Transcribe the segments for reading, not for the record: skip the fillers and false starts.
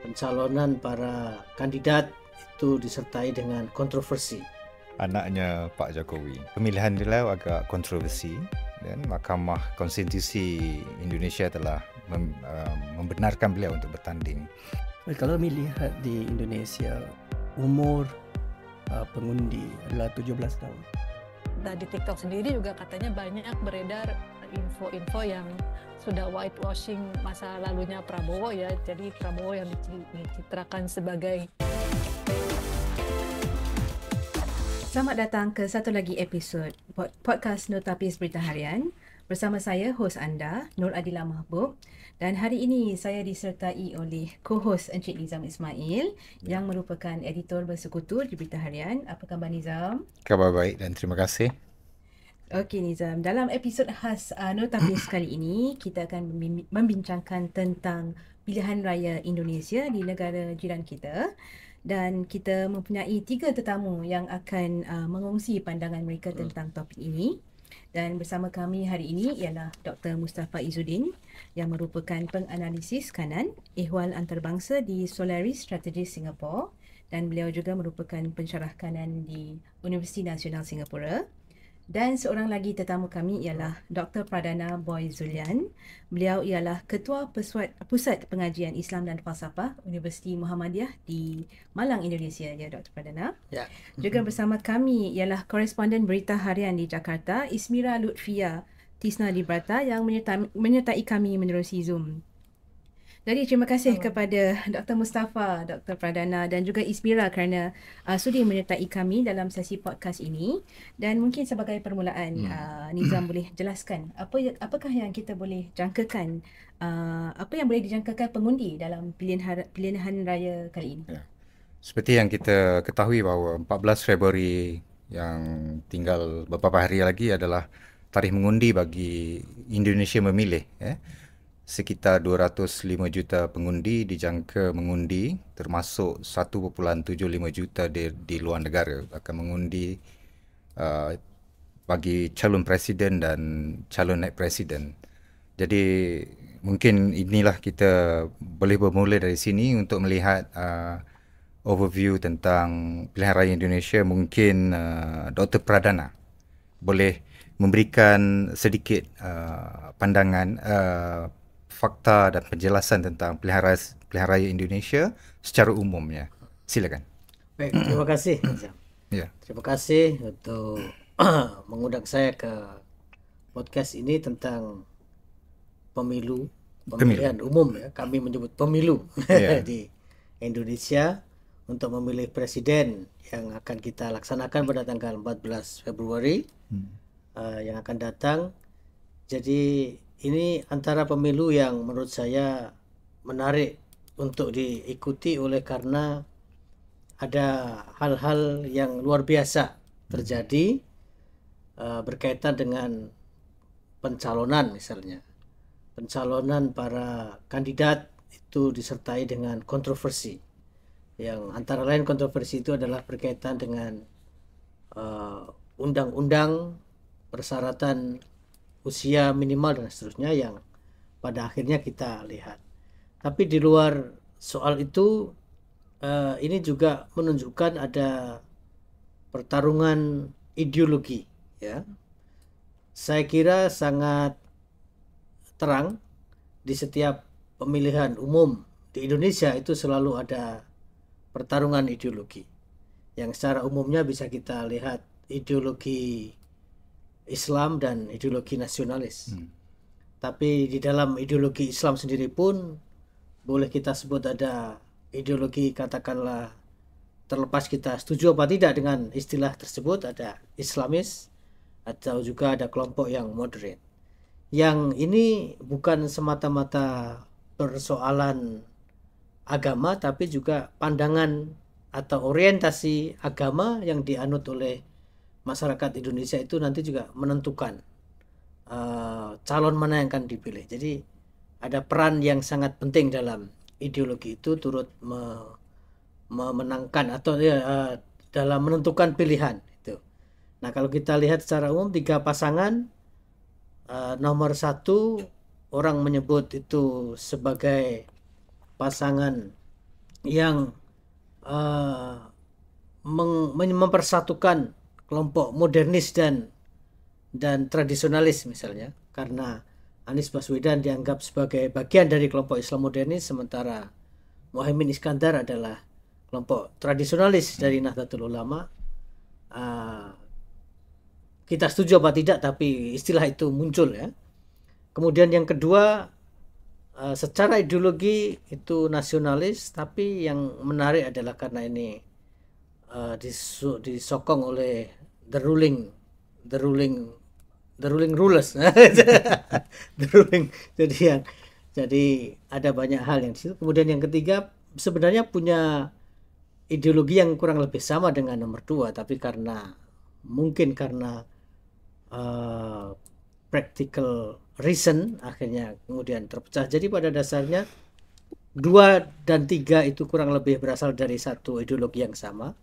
pencalonan para kandidat itu disertai dengan kontroversi. Anaknya Pak Jokowi. Pemilihan beliau agak kontroversi dan Mahkamah Konstitusi Indonesia telah membenarkan beliau untuk bertanding. Kalau melihat di Indonesia, umur pengundi adalah 17 tahun. Nah, di TikTok sendiri juga katanya banyak beredar info-info yang sudah whitewashing masa lalunya Prabowo ya. Jadi Prabowo yang dicitrakan sebagai. Selamat datang ke satu lagi episod podcast Notapis Berita Harian. Bersama saya, hos anda, Nur Adila Mahbub. Dan hari ini saya disertai oleh co-host Encik Nizam Ismail yang merupakan editor bersekutu di Berita Harian. Apa khabar Nizam? Khabar baik dan terima kasih. Okey Nizam, dalam episod khas Notapis kali ini, kita akan membincangkan tentang pilihan raya Indonesia di negara jiran kita. Dan kita mempunyai 3 tetamu yang akan mengongsi pandangan mereka tentang topik ini. Dan bersama kami hari ini ialah Dr. Mustafa Izzuddin yang merupakan penganalisis kanan ehwal antarabangsa di Solaris Strategis Singapura, dan beliau juga merupakan pensyarah kanan di Universiti Nasional Singapura. Dan seorang lagi tetamu kami ialah Dr. Pradana Boy Zulian. Beliau ialah Ketua Pusat Pengajian Islam dan Falsafah Universiti Muhammadiyah di Malang, Indonesia. Ya, Dr. Pradana. Ya. Juga bersama kami ialah koresponden Berita Harian di Jakarta, Ismira Lutfia Tisna Librata yang menyertai kami menerusi Zoom. Jadi terima kasih kepada Dr. Mustafa, Dr. Pradana dan juga Ismira kerana sudi menyertai kami dalam sesi podcast ini. Dan mungkin sebagai permulaan, Nizam boleh jelaskan apakah yang kita boleh jangkakan, apa yang boleh dijangkakan pengundi dalam pilihan raya kali ini. Ya. Seperti yang kita ketahui bahawa 14 Februari yang tinggal beberapa hari lagi adalah tarikh mengundi bagi Indonesia memilih. Sekitar 205 juta pengundi dijangka mengundi, termasuk 1.75 juta di luar negara akan mengundi bagi calon presiden dan calon naib presiden. Jadi mungkin inilah kita boleh bermula dari sini untuk melihat overview tentang pilihan raya Indonesia. Mungkin Dr. Pradana boleh memberikan sedikit pandangan fakta dan penjelasan tentang pilihan raya Indonesia secara umumnya. Silakan. Baik, terima kasih. Ya. Terima kasih untuk mengundang saya ke podcast ini tentang pemilihan umum ya. Kami menyebut pemilu di Indonesia untuk memilih presiden yang akan kita laksanakan pada tanggal 14 Februari yang akan datang. Jadi ini antara pemilu yang menurut saya menarik untuk diikuti oleh karena ada hal-hal yang luar biasa terjadi berkaitan dengan pencalonan misalnya. Pencalonan para kandidat itu disertai dengan kontroversi. Yang antara lain kontroversi itu adalah berkaitan dengan undang-undang persyaratan usia minimal dan seterusnya yang pada akhirnya kita lihat. Tapi di luar soal itu, ini juga menunjukkan ada pertarungan ideologi. Ya, saya kira sangat terang di setiap pemilihan umum di Indonesia itu selalu ada pertarungan ideologi. Yang secara umumnya bisa kita lihat ideologi Islam dan ideologi nasionalis. Tapi di dalam ideologi Islam sendiri pun boleh kita sebut ada ideologi, katakanlah terlepas kita setuju apa tidak dengan istilah tersebut, ada Islamis atau juga ada kelompok yang moderate. Yang ini bukan semata-mata persoalan agama tapi juga pandangan atau orientasi agama yang dianut oleh masyarakat Indonesia itu nanti juga menentukan calon mana yang akan dipilih. Jadi ada peran yang sangat penting dalam ideologi itu turut memenangkan atau dalam menentukan pilihan itu. Nah, kalau kita lihat secara umum 3 pasangan, nomor 1 orang menyebut itu sebagai pasangan yang uh, mempersatukan kelompok modernis dan tradisionalis misalnya, karena Anies Baswedan dianggap sebagai bagian dari kelompok Islam modernis, sementara Muhaimin Iskandar adalah kelompok tradisionalis dari Nahdlatul Ulama. Kita setuju apa tidak, tapi istilah itu muncul ya. Kemudian yang kedua, secara ideologi itu nasionalis, tapi yang menarik adalah karena ini disokong oleh the ruling rulers. The ruling, jadi ada banyak hal yang di situ. Kemudian yang ketiga, sebenarnya punya ideologi yang kurang lebih sama dengan nomor 2, tapi mungkin karena practical reason akhirnya kemudian terpecah. Jadi pada dasarnya 2 dan 3 itu kurang lebih berasal dari satu ideologi yang sama.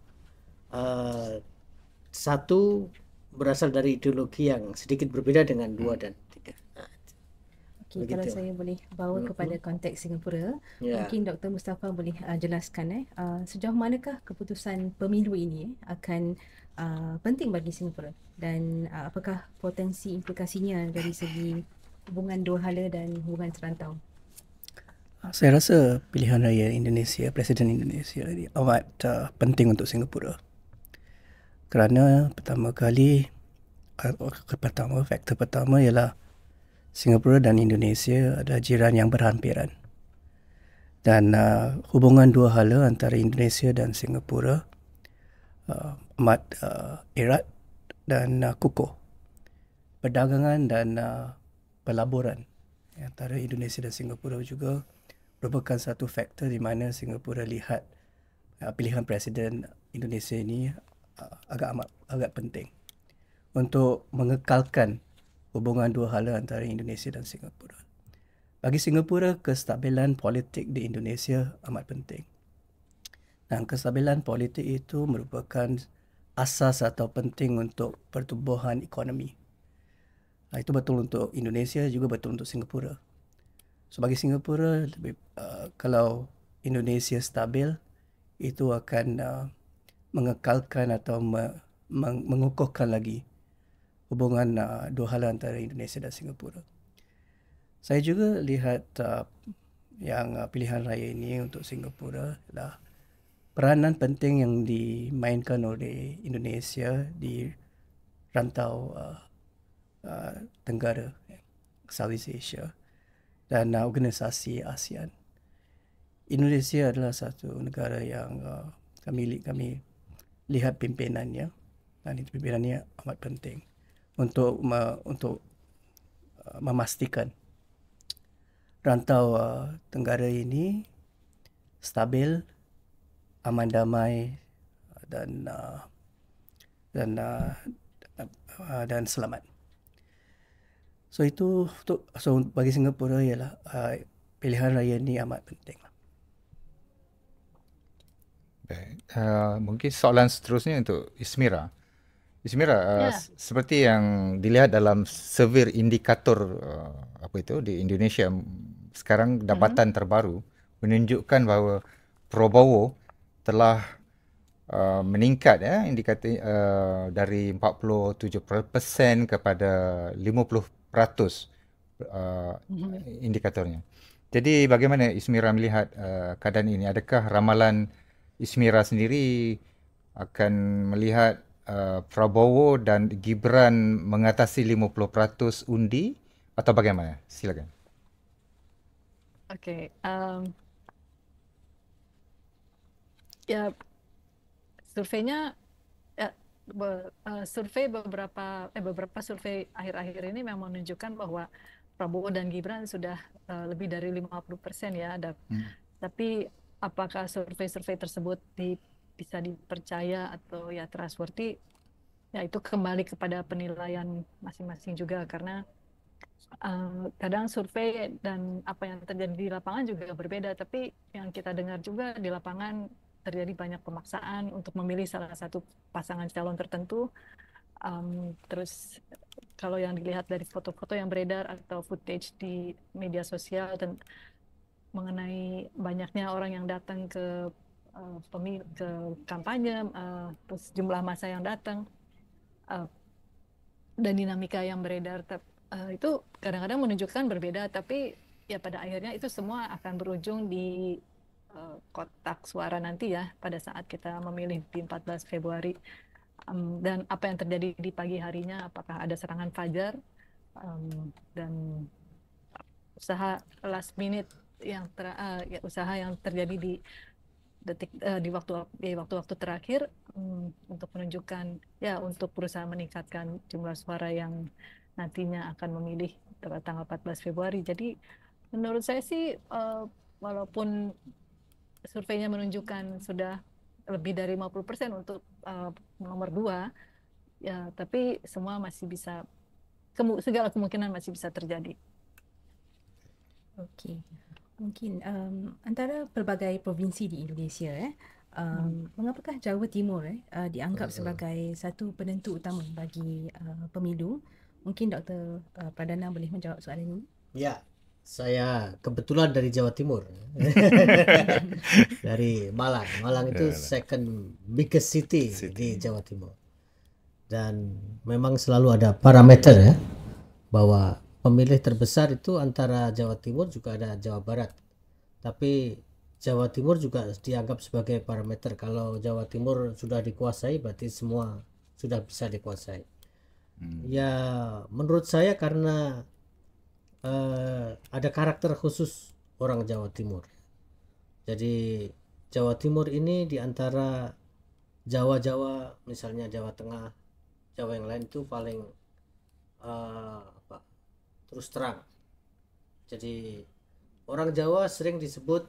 Satu berasal dari ideologi yang sedikit berbeda dengan 2 dan 3. Okey, kalau Begitu. saya boleh bawa kepada konteks Singapura, Ya. mungkin Dr. Mustafa boleh jelaskan sejauh manakah keputusan pemilu ini akan penting bagi Singapura, dan apakah potensi implikasinya dari segi hubungan dua hala dan hubungan serantau? Saya rasa pilihan raya Indonesia, Presiden Indonesia ini amat penting untuk Singapura. Kerana faktor pertama ialah Singapura dan Indonesia adalah jiran yang berhampiran. Dan hubungan dua hala antara Indonesia dan Singapura amat erat dan kukuh. Perdagangan dan pelaburan antara Indonesia dan Singapura juga merupakan satu faktor di mana Singapura lihat pilihan Presiden Indonesia ini agak penting untuk mengekalkan hubungan dua hala antara Indonesia dan Singapura. Bagi Singapura, kestabilan politik di Indonesia amat penting. Dan kestabilan politik itu merupakan asas atau penting untuk pertumbuhan ekonomi. Itu betul untuk Indonesia, juga betul untuk Singapura. So bagi Singapura, kalau Indonesia stabil, itu akan mengekalkan atau mengukuhkan lagi hubungan dua hala antara Indonesia dan Singapura. Saya juga lihat yang pilihan raya ini untuk Singapura adalah peranan penting yang dimainkan oleh Indonesia di rantau Tenggara, Southeast Asia, dan organisasi ASEAN. Indonesia adalah satu negara yang kami lihat pimpinannya, dan itu pimpinannya amat penting untuk memastikan rantau Tenggara ini stabil, aman damai dan selamat. So bagi Singapura ialah pilihan raya ini amat penting. Baik. Mungkin soalan seterusnya untuk Ismira. Ismira, seperti yang dilihat dalam survei indikator di Indonesia sekarang, dapatan terbaru menunjukkan bahawa Prabowo telah meningkat indikator dari 47% kepada 50% indikatornya. Jadi bagaimana Ismira melihat keadaan ini? Adakah ramalan Ismira sendiri akan melihat Prabowo dan Gibran mengatasi 50% undi atau bagaimana? Silakan. Oke, ya surveinya survei beberapa survei akhir-akhir ini memang menunjukkan bahwa Prabowo dan Gibran sudah lebih dari 50% ya. Tapi apakah survei-survei tersebut bisa dipercaya atau ya trustworthy? Ya itu kembali kepada penilaian masing-masing juga, karena kadang survei dan apa yang terjadi di lapangan juga berbeda. Tapi yang kita dengar juga di lapangan terjadi banyak pemaksaan untuk memilih salah satu pasangan calon tertentu. Terus kalau yang dilihat dari foto-foto yang beredar atau footage di media sosial, dan mengenai banyaknya orang yang datang ke ke kampanye, terus jumlah massa yang datang, dan dinamika yang beredar, itu kadang-kadang menunjukkan berbeda, tapi ya pada akhirnya itu semua akan berujung di kotak suara nanti ya pada saat kita memilih di 14 Februari. Dan apa yang terjadi di pagi harinya, apakah ada serangan fajar, dan usaha last minute yang usaha yang terjadi di di waktu-waktu terakhir, untuk menunjukkan ya, untuk berusaha meningkatkan jumlah suara yang nantinya akan memilih tanggal 14 Februari. Jadi menurut saya sih, walaupun surveinya menunjukkan sudah lebih dari 50% untuk nomor 2 ya, tapi semua masih bisa, segala kemungkinan masih bisa terjadi. Okey. Mungkin antara pelbagai provinsi di Indonesia, mengapakah Jawa Timur dianggap sebagai satu penentu utama bagi pemilu? Mungkin Dr. Pradana boleh menjawab soalan ini. Ya, saya kebetulan dari Jawa Timur. Dari Malang. Malang itu second biggest city di Jawa Timur. Dan memang selalu ada parameter ya, bahwa pemilih terbesar itu antara Jawa Timur juga ada Jawa Barat. Tapi Jawa Timur juga dianggap sebagai parameter. Kalau Jawa Timur sudah dikuasai, berarti semua sudah bisa dikuasai. Ya, menurut saya karena ada karakter khusus orang Jawa Timur. Jadi Jawa Timur ini diantara Jawa-Jawa, misalnya Jawa Tengah, Jawa yang lain itu paling terus terang. Jadi orang Jawa sering disebut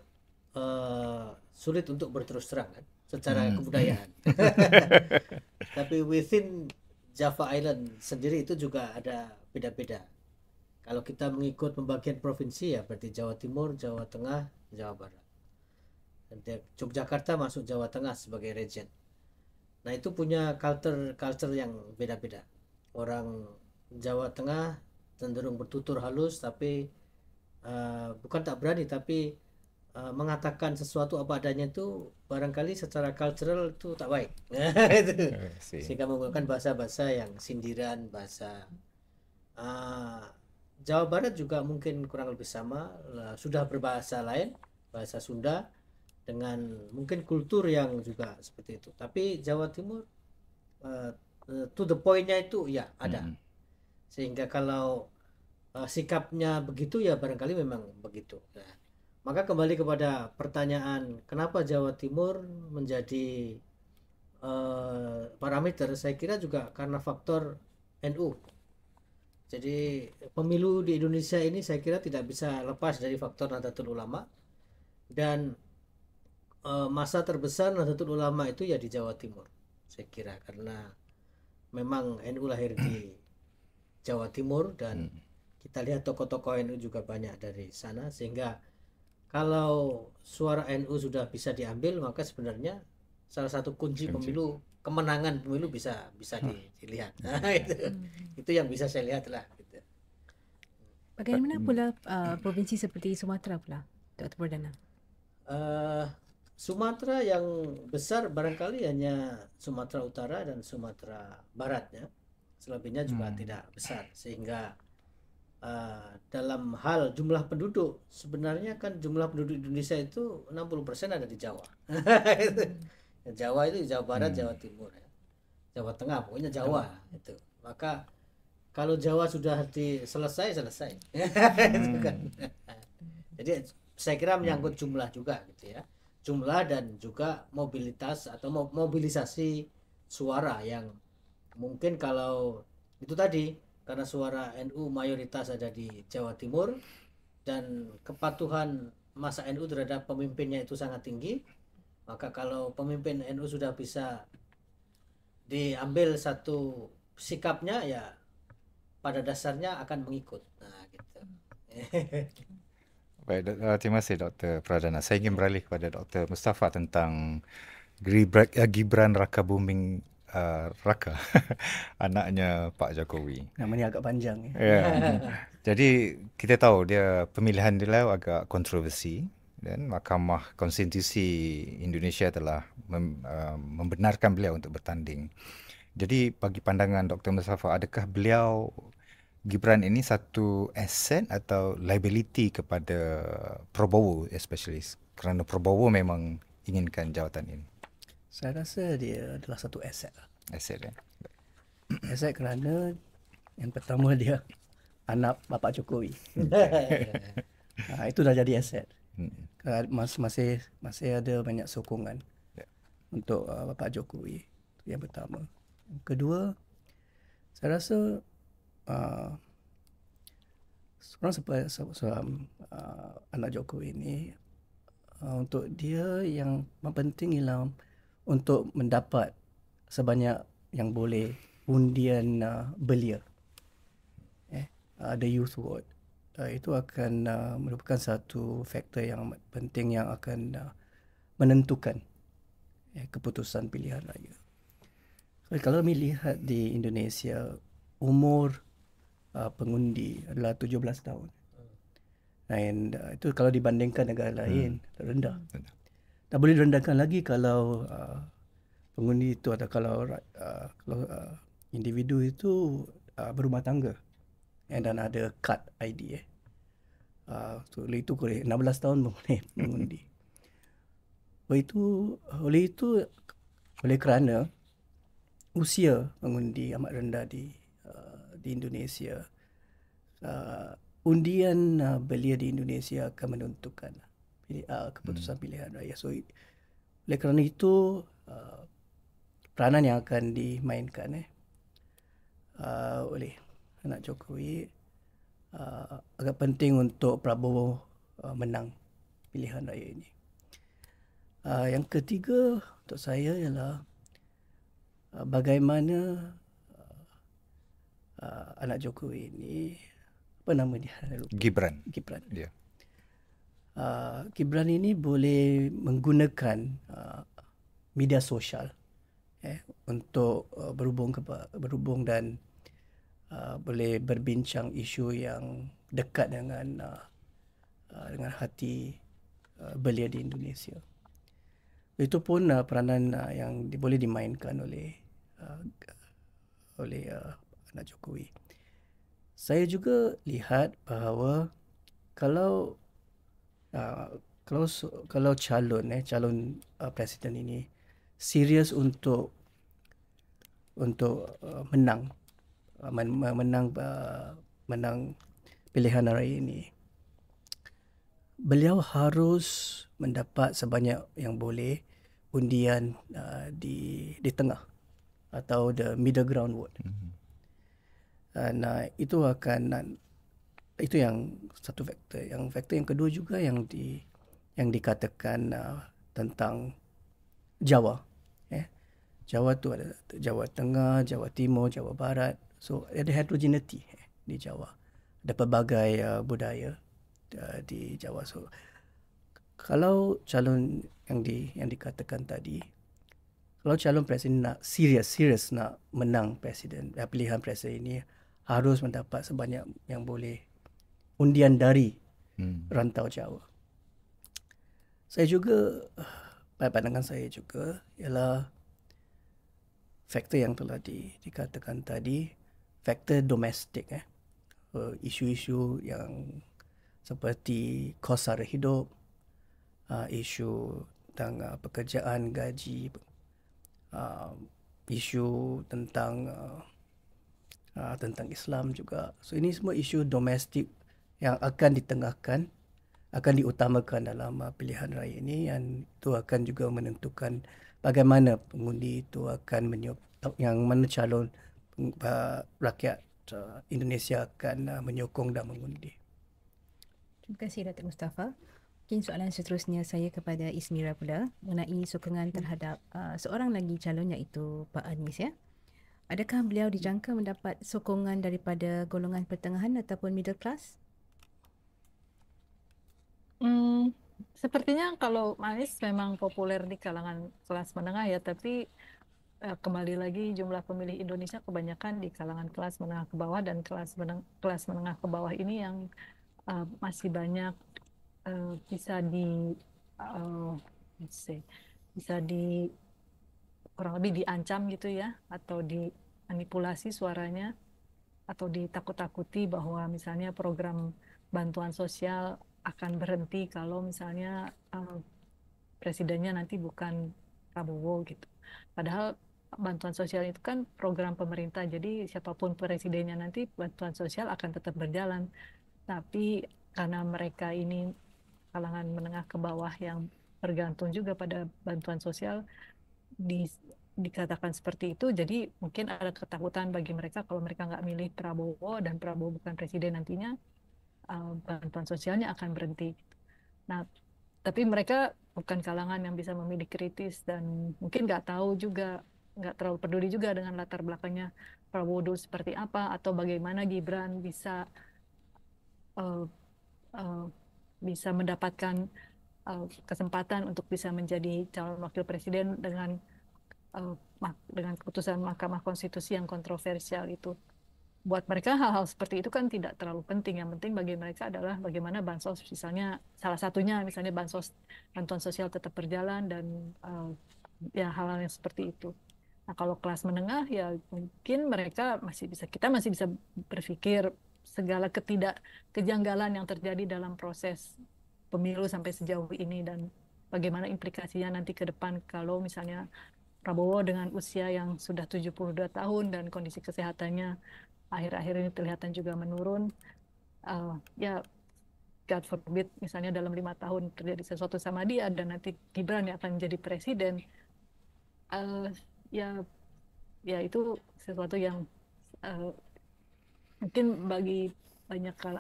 sulit untuk berterus terang kan, secara kebudayaan. Tapi within Java Island sendiri itu juga ada beda-beda. Kalau kita mengikut pembagian provinsi ya berarti Jawa Timur, Jawa Tengah, Jawa Barat. Dan Yogyakarta masuk Jawa Tengah sebagai region. Nah itu punya culture yang beda-beda. Orang Jawa Tengah cenderung bertutur halus, tapi bukan tak berani, tapi mengatakan sesuatu apa adanya itu barangkali secara cultural itu tak baik. Sehingga menggunakan bahasa-bahasa yang sindiran, bahasa Jawa Barat juga mungkin kurang lebih sama, sudah berbahasa lain, bahasa Sunda, dengan mungkin kultur yang juga seperti itu. Tapi Jawa Timur to the point-nya itu ya ada. Sehingga kalau sikapnya begitu ya barangkali memang begitu. Nah, maka kembali kepada pertanyaan kenapa Jawa Timur menjadi parameter, saya kira juga karena faktor NU. Jadi pemilu di Indonesia ini saya kira tidak bisa lepas dari faktor Nahdlatul Ulama, dan masa terbesar Nahdlatul Ulama itu ya di Jawa Timur, saya kira, karena memang NU lahir di Jawa Timur dan kita lihat tokoh-tokoh NU juga banyak dari sana, sehingga kalau suara NU sudah bisa diambil maka sebenarnya salah satu kunci pemilu, kemenangan pemilu bisa dilihat. Nah, itu yang bisa saya lihat lah. Gitu. Bagaimana pula provinsi seperti Sumatera pula, Dr. Pradana? Sumatera yang besar barangkali hanya Sumatera Utara dan Sumatera Barat ya. Selebihnya juga tidak besar, sehingga dalam hal jumlah penduduk, sebenarnya kan jumlah penduduk Indonesia itu 60% ada di Jawa. Jawa itu Jawa Barat, Jawa Timur ya. Jawa Tengah, pokoknya Jawa itu. Maka kalau Jawa sudah selesai. Itu kan. Jadi saya kira menyangkut jumlah juga gitu ya. Jumlah dan juga mobilitas atau mobilisasi suara yang mungkin kalau itu tadi, karena suara NU mayoritas ada di Jawa Timur dan kepatuhan masa NU terhadap pemimpinnya itu sangat tinggi, maka kalau pemimpin NU sudah bisa diambil satu sikapnya ya pada dasarnya akan mengikut. Nah gitu. Baik, terima kasih Dr. Pradana. Saya ingin beralih kepada Dr. Mustafa tentang Gibran Rakabuming Raka, anaknya Pak Jokowi. Namanya agak panjang ya. Ya. Jadi kita tahu dia pemilihan dia agak kontroversi dan Mahkamah Konstitusi Indonesia telah membenarkan beliau untuk bertanding. Jadi bagi pandangan Dr. Mustafa, adakah beliau Gibran ini satu aset atau liability kepada Prabowo especially kerana Prabowo memang inginkan jawatan ini? Saya rasa dia adalah satu aset. Aset ya. Aset kerana yang pertama dia anak Bapak Jokowi. Itu dah jadi aset. Masih ada banyak sokongan untuk Bapak Jokowi. Itu yang pertama. Yang kedua, saya rasa anak Jokowi ini untuk dia yang penting ialah untuk mendapat sebanyak yang boleh undian belia. The youth vote. Itu akan merupakan satu faktor yang penting yang akan menentukan keputusan pilihan raya. So, kalau melihat di Indonesia, umur pengundi adalah 17 tahun. Dan itu kalau dibandingkan negara lain, rendah. Tak boleh direndahkan lagi kalau pengundi itu atau kalau individu itu berumah tangga dan ada kad ID. Oleh itu 16 tahun boleh mengundi. Oleh kerana usia pengundi amat rendah di Indonesia, undian belia di Indonesia akan menentukan keputusan pilihan raya. So oleh kerana itu peranan yang akan dimainkan oleh anak Jokowi agak penting untuk Prabowo menang pilihan raya ini. Yang ketiga untuk saya ialah bagaimana anak Jokowi ini, apa nama dia? Gibran. Yeah. Gibran ini boleh menggunakan media sosial untuk berhubung dan boleh berbincang isu yang dekat dengan hati belia di Indonesia. Itu pun peranan yang boleh dimainkan oleh anak Jokowi. Saya juga lihat bahawa kalau calon presiden ini serius untuk menang pilihan raya ini, beliau harus mendapat sebanyak yang boleh undian di tengah atau the middle ground vote. Dan itu yang satu faktor. Yang faktor yang kedua juga yang dikatakan tentang Jawa. Jawa tu ada Jawa Tengah, Jawa Timur, Jawa Barat. So ada heterogeneity di Jawa. Ada pelbagai budaya di Jawa. So kalau calon yang dikatakan tadi, kalau calon presiden nak serius nak menang pilihan presiden ini, harus mendapat sebanyak yang boleh undian dari rantau Jawa. Saya juga, pandangan saya juga ialah faktor yang telah dikatakan tadi, faktor domestik. Isu-isu yang seperti kos sara hidup, isu tentang pekerjaan, gaji, isu tentang Islam juga. So ini semua isu domestik yang akan ditengahkan, akan diutamakan dalam pilihan raya ini, dan itu akan juga menentukan bagaimana pengundi itu akan yang mana calon rakyat Indonesia akan menyokong dan mengundi. Terima kasih Datuk Mustafa. Mungkin soalan seterusnya saya kepada Ismira pula mengenai sokongan terhadap seorang lagi calon, iaitu Pak Anies ya. Adakah beliau dijangka mendapat sokongan daripada golongan pertengahan ataupun middle class? Sepertinya kalau Anies memang populer di kalangan kelas menengah ya, tapi kembali lagi jumlah pemilih Indonesia kebanyakan di kalangan kelas menengah ke bawah, dan kelas menengah ke bawah ini yang masih banyak bisa di let's say, bisa di kurang lebih diancam gitu ya, atau dimanipulasi suaranya, atau ditakut-takuti bahwa misalnya program bantuan sosial akan berhenti kalau misalnya presidennya nanti bukan Prabowo gitu. Padahal bantuan sosial itu kan program pemerintah, jadi siapapun presidennya nanti bantuan sosial akan tetap berjalan. Tapi karena mereka ini kalangan menengah ke bawah yang bergantung juga pada bantuan sosial, dikatakan seperti itu, jadi mungkin ada ketakutan bagi mereka kalau mereka nggak milih Prabowo dan Prabowo bukan presiden nantinya, bantuan sosialnya akan berhenti. Nah, tapi mereka bukan kalangan yang bisa memilih kritis dan mungkin nggak tahu juga, nggak terlalu peduli juga dengan latar belakangnya Prabowo dulu seperti apa, atau bagaimana Gibran bisa uh, uh, bisa mendapatkan kesempatan untuk bisa menjadi calon wakil presiden dengan keputusan Mahkamah Konstitusi yang kontroversial itu. Buat mereka hal-hal seperti itu kan tidak terlalu penting. Yang penting bagi mereka adalah bagaimana bansos, misalnya salah satunya misalnya bantuan sosial tetap berjalan, dan ya hal-hal yang seperti itu. Nah, kalau kelas menengah ya mungkin kita masih bisa berpikir segala kejanggalan yang terjadi dalam proses pemilu sampai sejauh ini, dan bagaimana implikasinya nanti ke depan kalau misalnya Prabowo dengan usia yang sudah 72 tahun dan kondisi kesehatannya akhir-akhir ini kelihatan juga menurun. Ya God forbid misalnya dalam 5 tahun terjadi sesuatu sama dia dan nanti Gibran yang akan menjadi presiden. Ya itu sesuatu yang mungkin bagi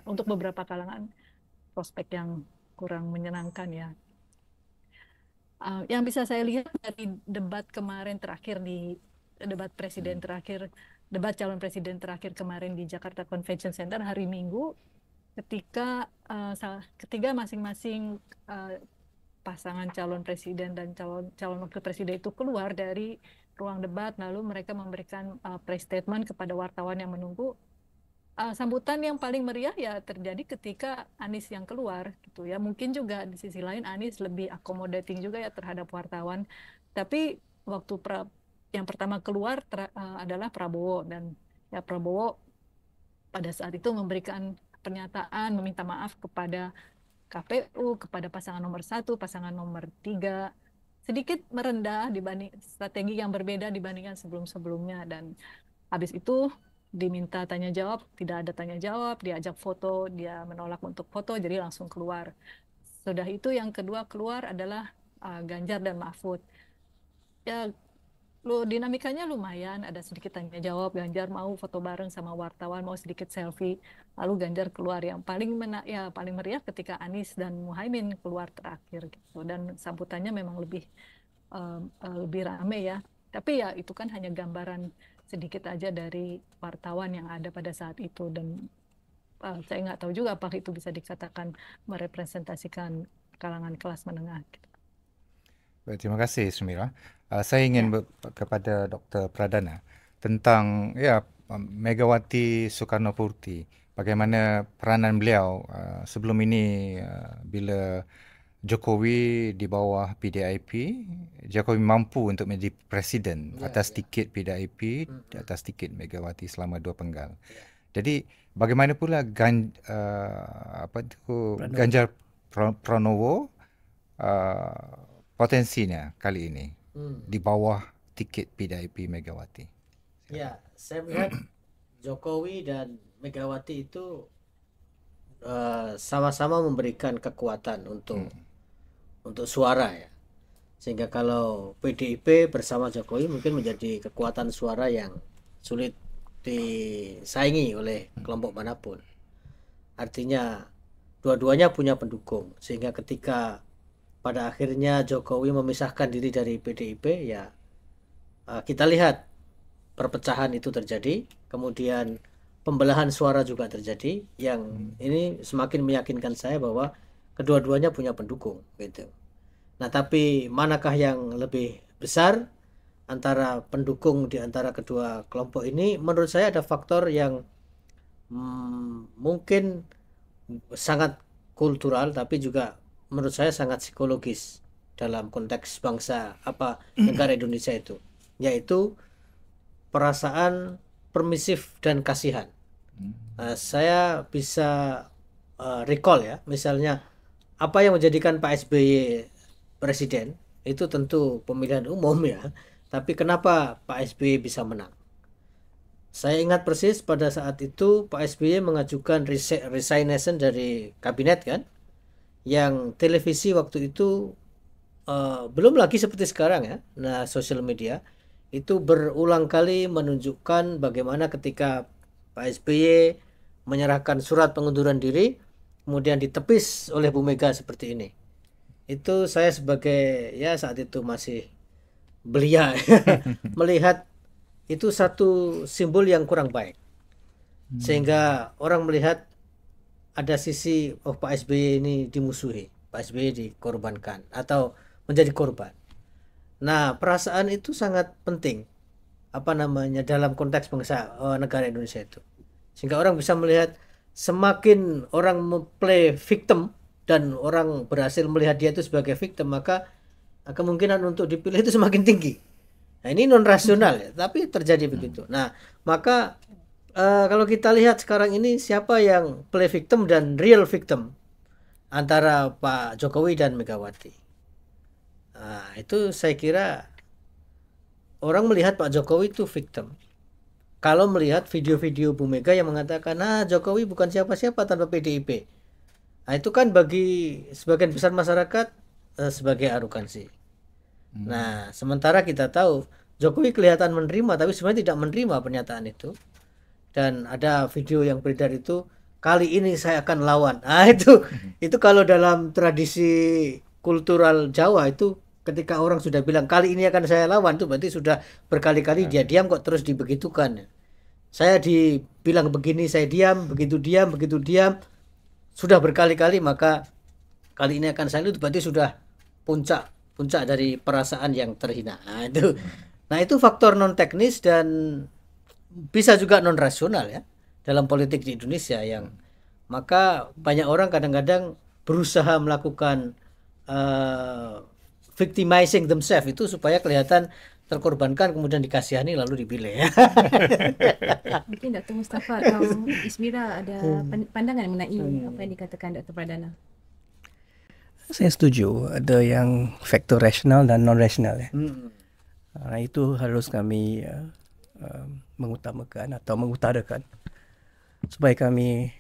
untuk beberapa kalangan prospek yang kurang menyenangkan ya. Yang bisa saya lihat dari debat kemarin terakhir debat calon presiden terakhir kemarin di Jakarta Convention Center hari Minggu, ketika masing-masing pasangan calon presiden dan calon wakil presiden itu keluar dari ruang debat, lalu mereka memberikan press statement kepada wartawan yang menunggu. Sambutan yang paling meriah ya terjadi ketika Anies yang keluar gitu ya. Mungkin juga di sisi lain Anies lebih accommodating juga ya terhadap wartawan. Tapi waktu yang pertama keluar adalah Prabowo, dan ya Prabowo pada saat itu memberikan pernyataan meminta maaf kepada KPU, kepada pasangan nomor 1, pasangan nomor 3, sedikit merendah dibanding strategi yang berbeda dibandingkan sebelum-sebelumnya. Dan habis itu diminta tanya jawab, tidak ada tanya jawab, diajak foto, dia menolak untuk foto, jadi langsung keluar. Sudah itu yang kedua keluar adalah Ganjar dan Mahfud. Ya, dinamikanya lumayan, ada sedikit tanya jawab, Ganjar mau foto bareng sama wartawan, mau sedikit selfie, lalu Ganjar keluar. Yang paling meriah ketika Anies dan Muhaimin keluar terakhir gitu, dan sambutannya memang lebih rame ya. Tapi ya itu kan hanya gambaran sedikit aja dari wartawan yang ada pada saat itu, dan saya nggak tahu juga apakah itu bisa dikatakan merepresentasikan kalangan kelas menengah. Baik, terima kasih Sumira. Saya ingin kepada Dr. Pradana tentang Megawati Soekarnoputri, bagaimana peranan beliau sebelum ini bila Jokowi di bawah PDIP, Jokowi mampu untuk menjadi presiden atas tiket PDIP, di atas tiket Megawati selama 2 penggal. Jadi bagaimana pula Ganjar Pranowo potensinya kali ini di bawah tiket PDIP Megawati? Ya, saya melihat Jokowi dan Megawati itu sama-sama memberikan kekuatan untuk suara ya, sehingga kalau PDIP bersama Jokowi mungkin menjadi kekuatan suara yang sulit disaingi oleh kelompok manapun. Artinya dua-duanya punya pendukung, sehingga ketika pada akhirnya Jokowi memisahkan diri dari PDIP ya, kita lihat perpecahan itu terjadi, kemudian pembelahan suara juga terjadi, yang ini semakin meyakinkan saya bahwa kedua-duanya punya pendukung gitu. Nah, tapi manakah yang lebih besar? antara pendukung di antara kedua kelompok ini, menurut saya ada faktor yang mungkin sangat kultural, tapi juga menurut saya sangat psikologis dalam konteks bangsa negara Indonesia itu, yaitu perasaan permisif dan kasihan. Saya bisa recall ya, misalnya apa yang menjadikan Pak SBY presiden itu tentu pemilihan umum ya, tapi kenapa Pak SBY bisa menang? Saya ingat persis pada saat itu Pak SBY mengajukan resignation dari kabinet kan, yang televisi waktu itu belum lagi seperti sekarang ya. Nah, sosial media itu berulang kali menunjukkan bagaimana ketika Pak SBY menyerahkan surat pengunduran diri, kemudian ditepis oleh Bu Mega seperti ini. Itu saya sebagai ya saat itu masih belia melihat itu satu simbol yang kurang baik, sehingga orang melihat ada sisi Pak SBY ini dimusuhi, Pak SBY dikorbankan atau menjadi korban. Nah, perasaan itu sangat penting dalam konteks bangsa negara Indonesia itu, sehingga orang bisa melihat semakin orang memplay victim dan orang berhasil melihat dia itu sebagai victim, maka kemungkinan untuk dipilih itu semakin tinggi. Nah, ini non rasional ya, tapi terjadi begitu. Nah, maka kalau kita lihat sekarang ini siapa yang play victim dan real victim antara Pak Jokowi dan Megawati. Nah, itu saya kira orang melihat Pak Jokowi itu victim. Kalau melihat video-video Bu Mega yang mengatakan, Jokowi bukan siapa-siapa tanpa PDIP. Nah, itu kan bagi sebagian besar masyarakat sebagai arogansi. Nah, sementara kita tahu Jokowi kelihatan menerima, tapi sebenarnya tidak menerima pernyataan itu. Dan ada video yang beredar itu, kali ini saya akan lawan. Nah, itu kalau dalam tradisi kultural Jawa itu, ketika orang sudah bilang kali ini akan saya lawan, itu berarti sudah berkali-kali dia diam kok terus dibegitukan. Saya dibilang begini, saya diam, begitu diam, sudah berkali-kali, maka kali ini akan saya, itu berarti sudah puncak dari perasaan yang terhina. Nah, itu faktor non teknis dan bisa juga non rasional ya dalam politik di Indonesia, yang maka banyak orang kadang-kadang berusaha melakukan victimizing themselves itu supaya kelihatan terkorbankan, kemudian dikasihani lalu dipilih. Mungkin Dr. Mustafa atau Ismira ada pandangan mengenai apa yang dikatakan Dr. Pradana. Saya setuju, ada yang faktor rasional dan non-rasional ya. Itu harus kami mengutamakan atau mengutarakan supaya kami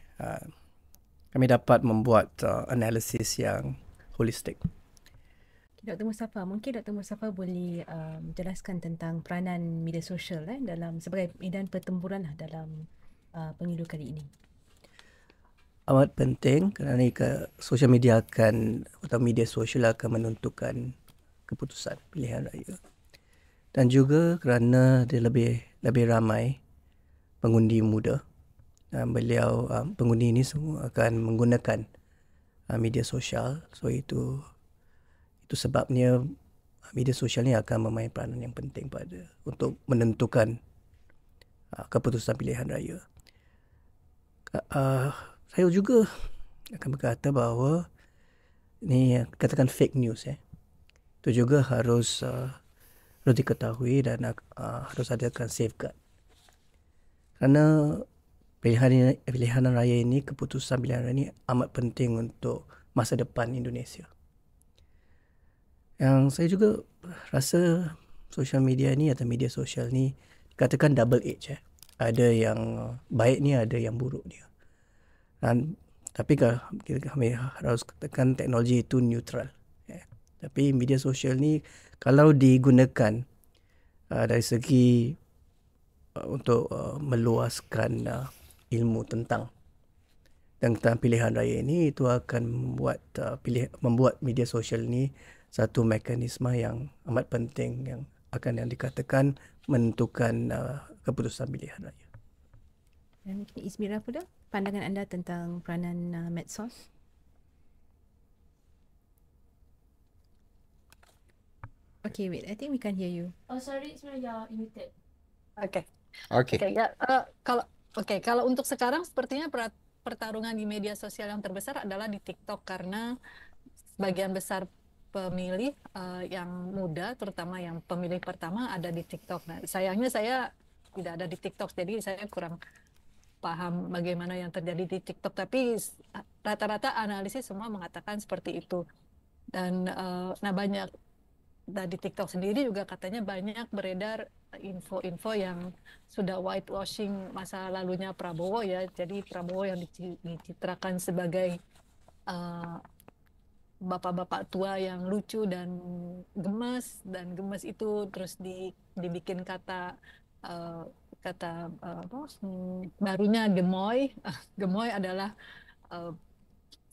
dapat membuat analisis yang holistik. Dr. Mustafa, mungkin Dr. Mustafa boleh jelaskan tentang peranan media sosial dalam sebagai medan pertempuran dalam pemilu kali ini. Amat penting kerana sosial media atau media sosial akan menentukan keputusan pilihan raya. Dan juga kerana dia lebih ramai pengundi muda. Dan pengundi ini semua akan menggunakan media sosial. So itu sebabnya media sosial ini akan memain peranan yang penting untuk menentukan keputusan pilihan raya. Saya juga akan berkata bahawa ini katakan fake news itu juga harus diketahui dan harus adakan safeguard. Kerana pilihan raya ini, keputusan pilihan raya ini amat penting untuk masa depan Indonesia. Yang saya juga rasa social media ni atau media sosial ni katakan double edge. Ada yang baik ni, ada yang buruk dia. Tapi kami harus katakan teknologi itu neutral. Tapi media sosial ni kalau digunakan dari segi untuk meluaskan ilmu tentang pilihan raya ini, itu akan membuat media sosial ini satu mekanisme yang amat penting yang dikatakan menentukan keputusan pilihan raya. Dan mungkin Ismira pula, pandangan anda tentang peranan medsos? Okay, wait. I think we can't hear you. Oh, sorry, you're muted. Oke. Okay. Oke, ya, kalau untuk sekarang sepertinya pertarungan di media sosial yang terbesar adalah di TikTok, karena sebagian besar pemilih yang muda, terutama yang pemilih pertama, ada di TikTok. Nah, sayangnya saya tidak ada di TikTok, jadi saya kurang paham bagaimana yang terjadi di TikTok. Tapi rata-rata analisis semua mengatakan seperti itu. Dan nah, banyak di TikTok sendiri juga katanya banyak beredar info-info yang sudah whitewashing masa lalunya Prabowo ya. Jadi Prabowo yang dicitrakan sebagai bapak-bapak tua yang lucu dan gemes itu terus dibikin kata barunya gemoy. Gemoy adalah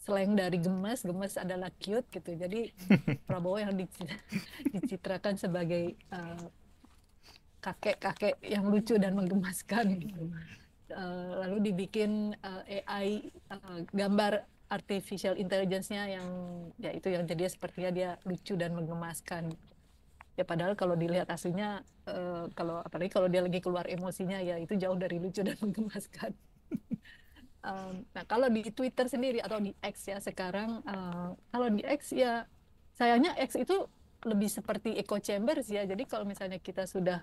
slang dari gemes adalah cute gitu. Jadi Prabowo yang dicitrakan sebagai kakek-kakek yang lucu dan menggemaskan gitu. Lalu dibikin AI gambar artificial intelligence-nya yang ya itu yang jadi sepertinya dia lucu dan menggemaskan. Ya padahal kalau dilihat aslinya apalagi kalau dia lagi keluar emosinya ya itu jauh dari lucu dan menggemaskan. Nah, kalau di Twitter sendiri atau di X ya sekarang, kalau di X ya sayangnya X itu lebih seperti echo chambers ya. Jadi kalau misalnya kita sudah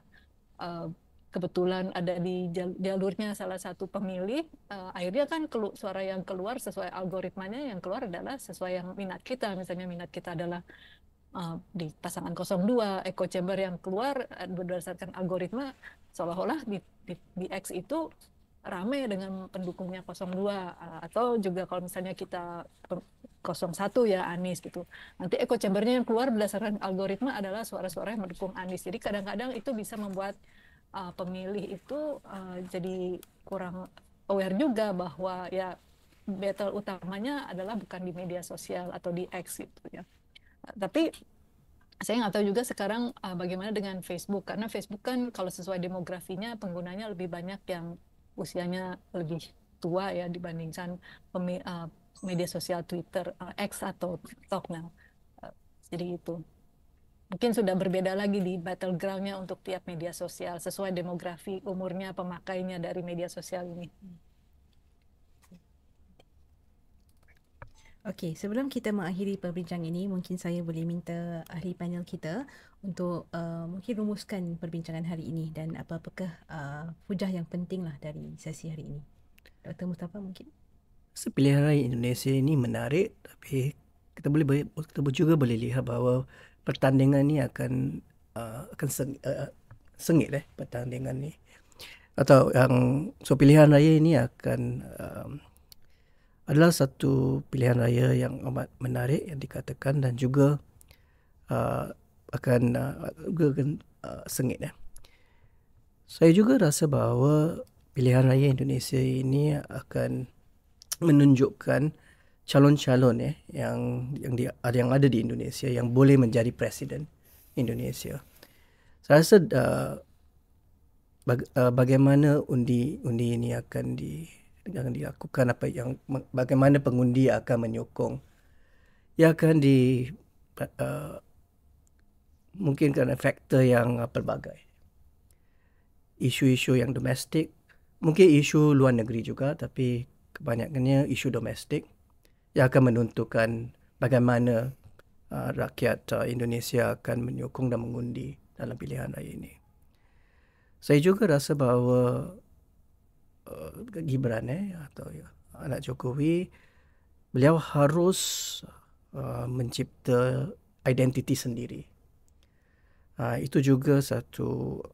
kebetulan ada di jalurnya salah satu pemilih, akhirnya kan suara yang keluar sesuai algoritmanya, yang keluar adalah sesuai yang minat kita. Misalnya minat kita adalah di pasangan 02, echo chamber yang keluar berdasarkan algoritma seolah-olah di X itu rame dengan pendukungnya 02, atau juga kalau misalnya kita 01 ya Anies gitu. Nanti echo chambernya yang keluar berdasarkan algoritma adalah suara-suara yang mendukung Anies. Jadi kadang-kadang itu bisa membuat pemilih itu jadi kurang aware juga bahwa ya battle utamanya adalah bukan di media sosial atau di X gitu ya. Tapi saya nggak tahu juga sekarang bagaimana dengan Facebook, karena Facebook kan kalau sesuai demografinya penggunanya lebih banyak yang usianya lebih tua ya dibandingkan media sosial Twitter, X atau TikTok. Nah, jadi itu mungkin sudah berbeda lagi di battleground-nya untuk tiap media sosial sesuai demografi umurnya pemakainya dari media sosial ini. Okey, sebelum kita mengakhiri perbincangan ini, mungkin saya boleh minta ahli panel kita untuk mungkin rumuskan perbincangan hari ini dan apakah hujah yang penting lah dari sesi hari ini. Dr. Mustafa mungkin. Pilihan raya Indonesia ini menarik, tapi kita juga boleh lihat bahawa pertandingan ni akan sengit pertandingan ni. Atau pilihan raya ini akan adalah satu pilihan raya yang amat menarik yang dikatakan dan juga akan sengit. Saya juga rasa bahawa pilihan raya Indonesia ini akan menunjukkan calon-calon yang ada di Indonesia yang boleh menjadi presiden Indonesia. Saya rasa bagaimana undi ini akan dilakukan, bagaimana pengundi akan menyokong, ia akan mungkin kerana faktor yang pelbagai. Isu-isu yang domestik, mungkin isu luar negeri juga, tapi kebanyakannya isu domestik yang akan menentukan bagaimana rakyat Indonesia akan menyokong dan mengundi dalam pilihan raya ini. Saya juga rasa bahawa Gibran atau anak Jokowi, beliau harus mencipta identiti sendiri. Itu juga satu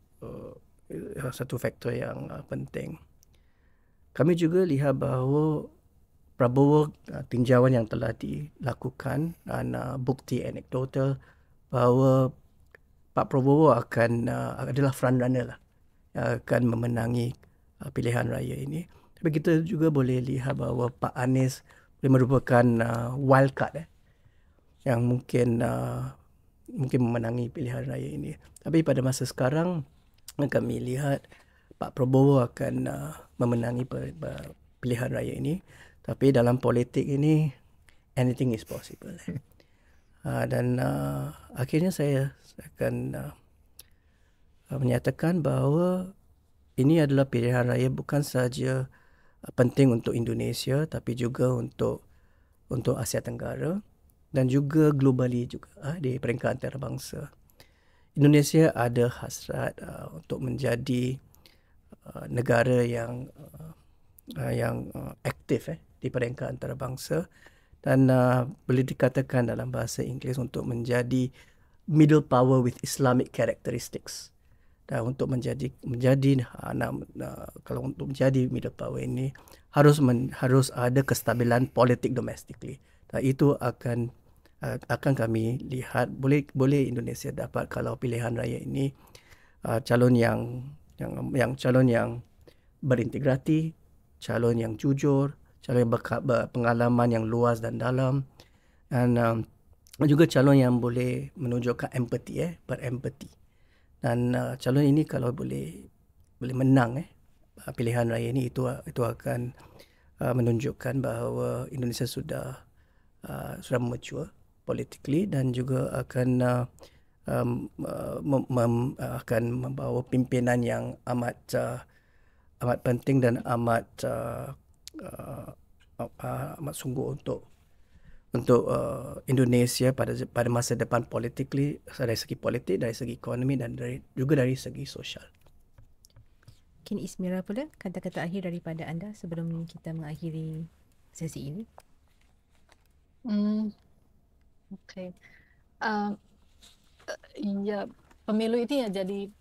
faktor yang penting. Kami juga lihat bahawa Prabowo, tinjauan yang telah dilakukan dan bukti anekdotal bahawa Pak Prabowo adalah frontrunner lah, yang akan memenangi pilihan raya ini. Tapi kita juga boleh lihat bahawa Pak Anies merupakan wildcard yang mungkin memenangi pilihan raya ini. Tapi pada masa sekarang kami lihat Pak Prabowo akan memenangi pilihan raya ini. Tapi dalam politik ini anything is possible. Dan akhirnya saya akan menyatakan bahawa ini adalah pilihan raya bukan sahaja penting untuk Indonesia tapi juga untuk Asia Tenggara dan juga globally juga di peringkat antarabangsa. Indonesia ada hasrat untuk menjadi negara yang aktif di peringkat antarabangsa dan boleh dikatakan dalam bahasa Inggeris untuk menjadi middle power with Islamic characteristics. Dan untuk menjadi kalau untuk menjadi middle power ini harus ada kestabilan politik domestically. Dan itu akan kami lihat boleh Indonesia dapat kalau pilihan raya ini calon yang berintegriti, calon yang jujur, calon yang berpengalaman yang luas dan dalam, dan juga calon yang boleh menunjukkan empati, berempati. Dan calon ini kalau boleh menang pilihan raya ini, itu akan menunjukkan bahawa Indonesia sudah mature politically dan juga akan akan membawa pimpinan yang amat penting dan amat sungguh untuk Indonesia pada masa depan politically, dari segi politik, dari segi ekonomi dan juga dari segi sosial. Mungkin Ismira pula kata-kata akhir daripada anda sebelum kita mengakhiri sesi ini. Oke. Ya, pemilu itu jadi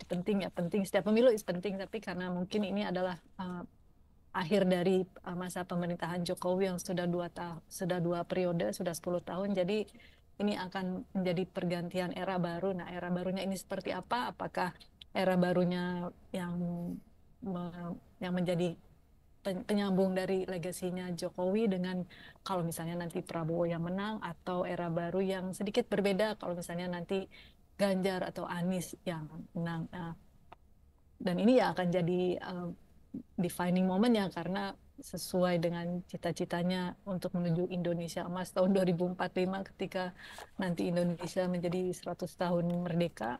penting. Setiap pemilu is penting, tapi karena mungkin ini adalah akhir dari masa pemerintahan Jokowi yang sudah 2 periode, sudah 10 tahun. Jadi ini akan menjadi pergantian era baru. Nah, era barunya ini seperti apa? Apakah era barunya yang menjadi penyambung dari legasinya Jokowi dengan kalau misalnya nanti Prabowo yang menang, atau era baru yang sedikit berbeda kalau misalnya nanti Ganjar atau Anies yang menang. Dan ini ya akan jadi defining moment-nya, karena sesuai dengan cita-citanya untuk menuju Indonesia Emas tahun 2045 ketika nanti Indonesia menjadi 100 tahun merdeka.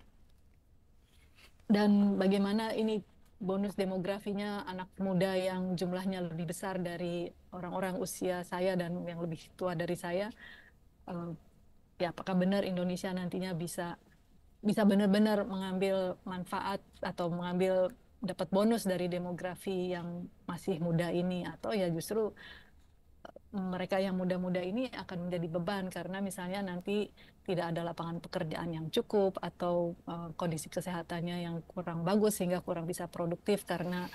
Dan bagaimana ini bonus demografinya anak muda yang jumlahnya lebih besar dari orang-orang usia saya dan yang lebih tua dari saya. Ya, apakah benar Indonesia nantinya bisa benar-benar mengambil manfaat atau dapat bonus dari demografi yang masih muda ini, atau ya justru mereka yang muda-muda ini akan menjadi beban karena misalnya nanti tidak ada lapangan pekerjaan yang cukup, atau kondisi kesehatannya yang kurang bagus sehingga kurang bisa produktif karena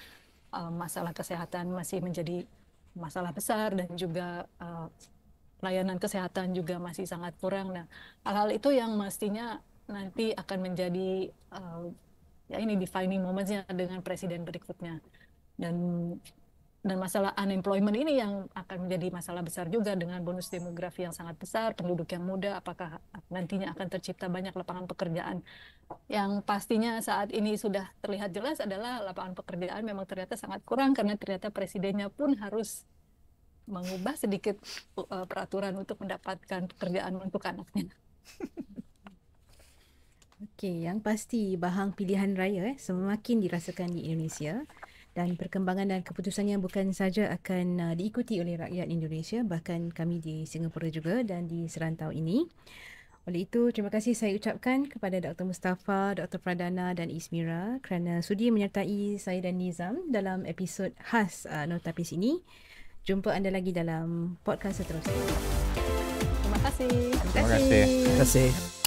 masalah kesehatan masih menjadi masalah besar, dan juga layanan kesehatan juga masih sangat kurang. Nah, hal-hal itu yang mestinya nanti akan menjadi ya ini defining moment-nya dengan presiden berikutnya. Dan masalah unemployment ini yang akan menjadi masalah besar juga dengan bonus demografi yang sangat besar, penduduk yang muda, apakah nantinya akan tercipta banyak lapangan pekerjaan. Yang pastinya saat ini sudah terlihat jelas adalah lapangan pekerjaan memang ternyata sangat kurang, karena ternyata presidennya pun harus mengubah sedikit peraturan untuk mendapatkan pekerjaan untuk anaknya. Okey, yang pasti bahang pilihan raya semakin dirasakan di Indonesia, dan perkembangan dan keputusannya bukan saja akan diikuti oleh rakyat Indonesia, bahkan kami di Singapura juga dan di serantau ini. Oleh itu, terima kasih saya ucapkan kepada Dr. Mustafa, Dr. Pradana dan Ismira kerana sudi menyertai saya dan Nizam dalam episod khas Notapis ini. Jumpa anda lagi dalam podcast seterusnya. Terima kasih. Terima kasih. Terima kasih.